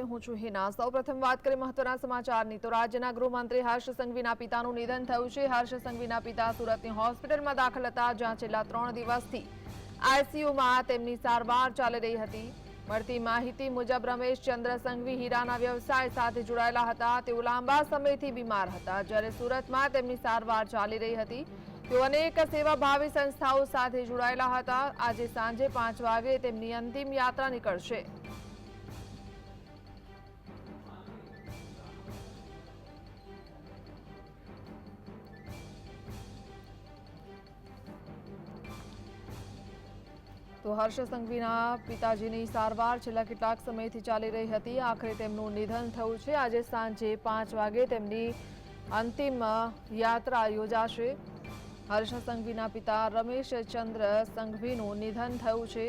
હું છું હિના। સૌપ્રથમ વાત કરીએ મહત્વના સમાચારની તો રાજ્યના ગૃહમંત્રી હર્ષ સંઘવીના પિતાનું નિધન થયું છે। હર્ષ સંઘવીના પિતા સુરતની હોસ્પિટલમાં દાખલ હતા, જ્યાં છેલ્લા 3 દિવસથી આઈસીયુમાં તેમની સારવાર ચાલી રહી હતી। મળતી માહિતી મુજબ રમેશચંદ્ર સંઘવી હીરાના વ્યવસાય સાથે જોડાયેલા હતા। તેઓ લાંબા સમયથી બીમાર હતા, જ્યારે સુરતમાં તેમની સારવાર ચાલી રહી હતી। તેઓ અનેક સેવાભાવી સંસ્થાઓ સાથે જોડાયેલા હતા। આજે સાંજે 5 વાગે તેમની અંતિમ યાત્રા નીકળશે। તો હર્ષ સંઘવીના પિતાજીની સારવાર છેલ્લા કેટલાક સમયથી ચાલી રહી હતી। આખરે તેમનું નિધન થયું છે। આજે સાંજે 5 વાગે તેમની અંતિમ યાત્રા યોજાશે। હર્ષ સંઘવીના પિતા રમેશચંદ્ર સંઘવીનું નિધન થયું છે।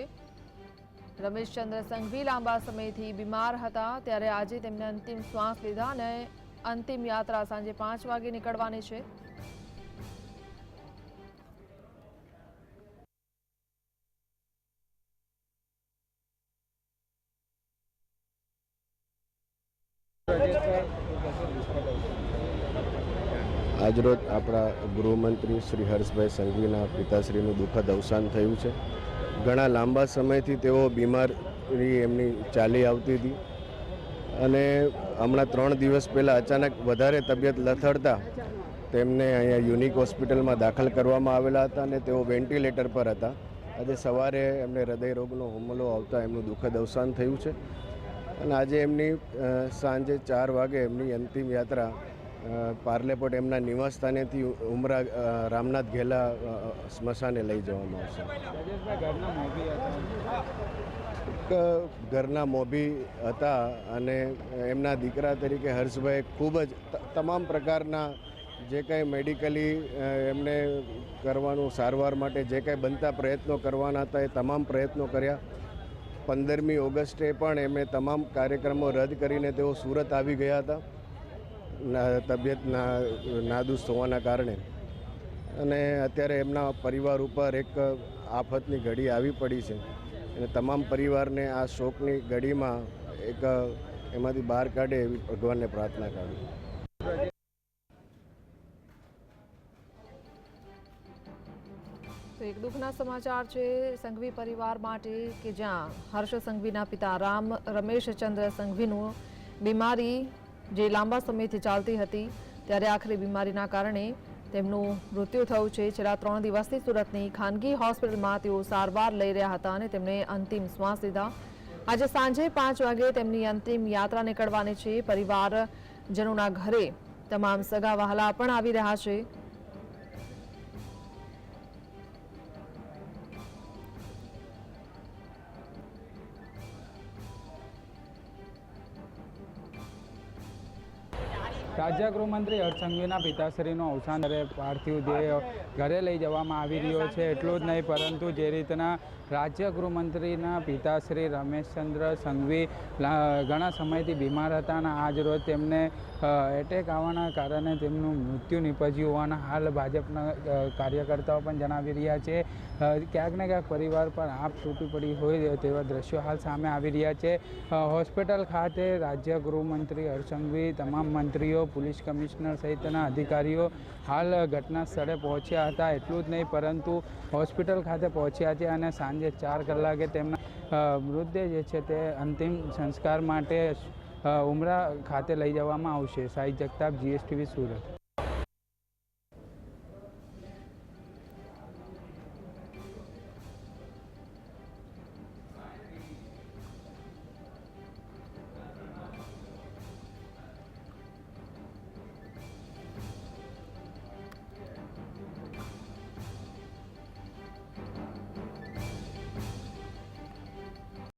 રમેશચંદ્ર સંઘવી લાંબા સમયથી બીમાર હતા, ત્યારે આજે તેમને અંતિમ શ્વાસ લીધા અને અંતિમ યાત્રા સાંજે 5 વાગે નીકળવાની છે। આજરોજ આપણા ગૃહમંત્રી શ્રી હર્ષભાઈ સંઘવીના પિતાશ્રીનું દુઃખદ અવસાન થયું છે। ઘણા લાંબા સમયથી તેઓ બીમારી એમની ચાલી આવતી હતી અને હમણાં 3 દિવસ પહેલાં અચાનક વધારે તબિયત લથડતા તેમને અહીંયા યુનિક હોસ્પિટલમાં દાખલ કરવામાં આવેલા હતા અને તેઓ વેન્ટિલેટર પર હતા। આજે સવારે એમને હૃદયરોગનો હુમલો આવતા એમનું દુઃખદ અવસાન થયું છે અને આજે એમની સાંજે 4 વાગે એમની અંતિમ યાત્રા પાર્લેપોર્ટ એમના નિવાસ સ્થાનેથી ઉમરા રામનાથ ઘેલા સ્મશાને લઈ જવામાં આવશે। ઘરના મોભી હતા અને એમના દીકરા તરીકે હર્ષભાઈ ખૂબ જ તમામ પ્રકારના જે કંઈ મેડિકલી એમને કરવાનું, સારવાર માટે જે કંઈ બનતા પ્રયત્નો કરવાના હતા એ તમામ પ્રયત્નો કર્યા। 15મી ઓગસ્ટે પણ એમણે તમામ કાર્યક્રમો રદ કરીને તેઓ સુરત આવી ગયા હતા તબિયત નાદુરસ્ત હોવાના કારણે, અને અત્યારે એમના પરિવાર ઉપર એક આફતની ઘડી આવી પડી છે અને તમામ પરિવારને આ શોકની ઘડીમાં એક એમાંથી બહાર કાઢે એવી ભગવાનને પ્રાર્થના કરી। તો એક દુઃખના સમાચાર છે સંઘવી પરિવાર માટે કે જ્યાં હર્ષ સંઘવીના પિતા રમેશચંદ્ર સંઘવીનું બીમારી જે લાંબા સમયથી ચાલતી હતી, ત્યારે આખરે બીમારીના કારણે તેમનું મૃત્યુ થયું છે। છેલ્લા 3 દિવસથી સુરતની ખાનગી હોસ્પિટલમાં તેઓ સારવાર લઈ રહ્યા હતા અને તેમણે અંતિમ શ્વાસ લીધા। આજે સાંજે 5 વાગે તેમની અંતિમ યાત્રા નીકળવાની છે। પરિવારજનોના ઘરે તમામ સગા વહાલા પણ આવી રહ્યા છે। રાજ્ય ગૃહમંત્રી હર્ષ સંઘવીના પિતાશ્રીનું અવસાન પાર્થિવ દેહ ઘરે લઈ જવામાં આવી રહ્યો છે। એટલું જ નહીં, પરંતુ જે રીતના રાજ્ય ગૃહમંત્રીના પિતાશ્રી રમેશચંદ્ર સંઘવી ઘણા સમયથી બીમાર હતા અને આજ રોજ તેમને એટેક આવવાના કારણે તેમનું મૃત્યુ નિપજ્યું હોવાના હાલ ભાજપના કાર્યકર્તાઓ પણ જણાવી રહ્યા છે। ક્યાંક ને ક્યાંક પરિવાર પર આપ તૂટી પડી હોય તેવા દ્રશ્યો હાલ સામે આવી રહ્યા છે। હોસ્પિટલ ખાતે રાજ્ય ગૃહમંત્રી હર્ષ સંઘવી, તમામ મંત્રીઓ, પોલીસ કમિશનર સહિતના અધિકારીઓ હાલ ઘટના સ્થળે પહોંચ્યા હતા। એટલું જ નહીં, પરંતુ હોસ્પિટલ ખાતે પહોંચ્યા છે અને સાંજે 4 કલાકે તેમના મૃતદેહ જે છે તે અંતિમ સંસ્કાર માટે ઉમરા ખાતે લઈ જવામાં આવશે। સાહિદ જગતાપ, GSTV સુરત।